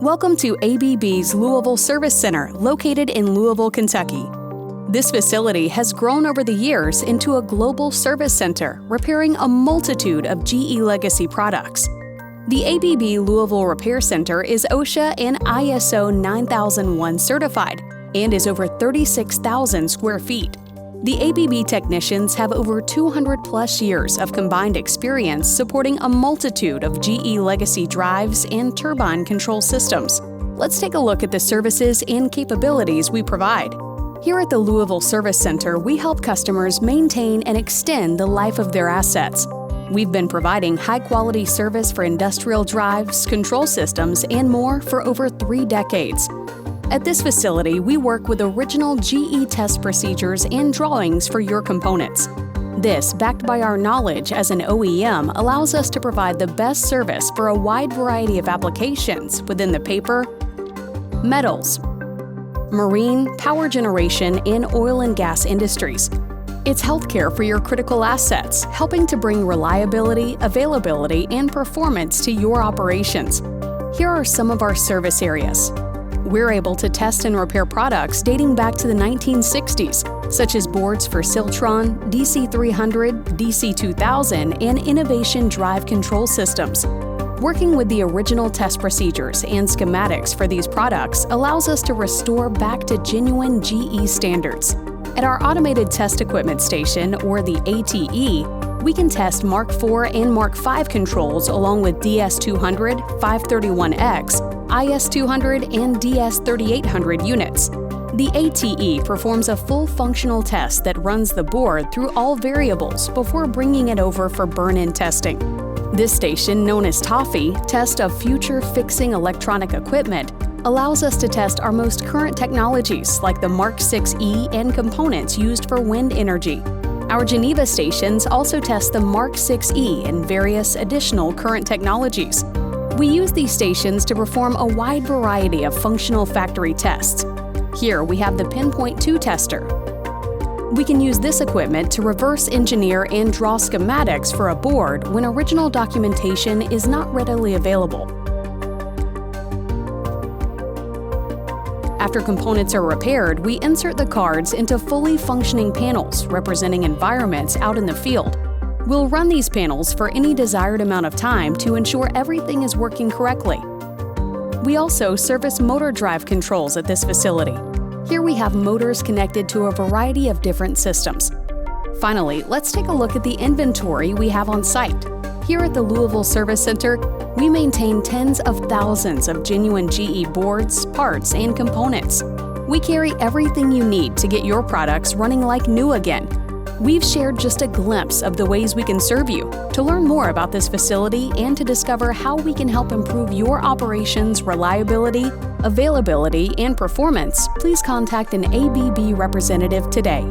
Welcome to ABB's Louisville Service Center, located in Louisville, Kentucky. This facility has grown over the years into a global service center, repairing a multitude of GE legacy products. The ABB Louisville Repair Center is OSHA and ISO 9001 certified and is over 36,000 square feet. The ABB technicians have over 200 plus years of combined experience supporting a multitude of GE legacy drives and turbine control systems. Let's take a look at the services and capabilities we provide. Here at the Louisville Service Center, we help customers maintain and extend the life of their assets. We've been providing high-quality service for industrial drives, control systems, and more for over 3 decades. At this facility, we work with original GE test procedures and drawings for your components. This, backed by our knowledge as an OEM, allows us to provide the best service for a wide variety of applications within the paper, metals, marine, power generation, and oil and gas industries. It's healthcare for your critical assets, helping to bring reliability, availability, and performance to your operations. Here are some of our service areas. We're able to test and repair products dating back to the 1960s, such as boards for Siltron, DC300, DC2000, and Innovation drive control systems. Working with the original test procedures and schematics for these products allows us to restore back to genuine GE standards. At our Automated Test Equipment Station, or the ATE, we can test Mark IV and Mark V controls along with DS200, 531X, IS200, and DS3800 units. The ATE performs a full functional test that runs the board through all variables before bringing it over for burn-in testing. This station, known as TOFFI, Test of Future Fixing Electronic Equipment, allows us to test our most current technologies like the Mark VI-E and components used for wind energy. Our Geneva stations also test the Mark VI-E and various additional current technologies. We use these stations to perform a wide variety of functional factory tests. Here we have the Pinpoint 2 tester. We can use this equipment to reverse engineer and draw schematics for a board when original documentation is not readily available. After components are repaired, we insert the cards into fully functioning panels representing environments out in the field. We'll run these panels for any desired amount of time to ensure everything is working correctly. We also service motor drive controls at this facility. Here we have motors connected to a variety of different systems. Finally, let's take a look at the inventory we have on site. Here at the Louisville Service Center, we maintain tens of thousands of genuine GE boards, parts, and components. We carry everything you need to get your products running like new again. We've shared just a glimpse of the ways we can serve you. To learn more about this facility and to discover how we can help improve your operations' reliability, availability, and performance, please contact an ABB representative today.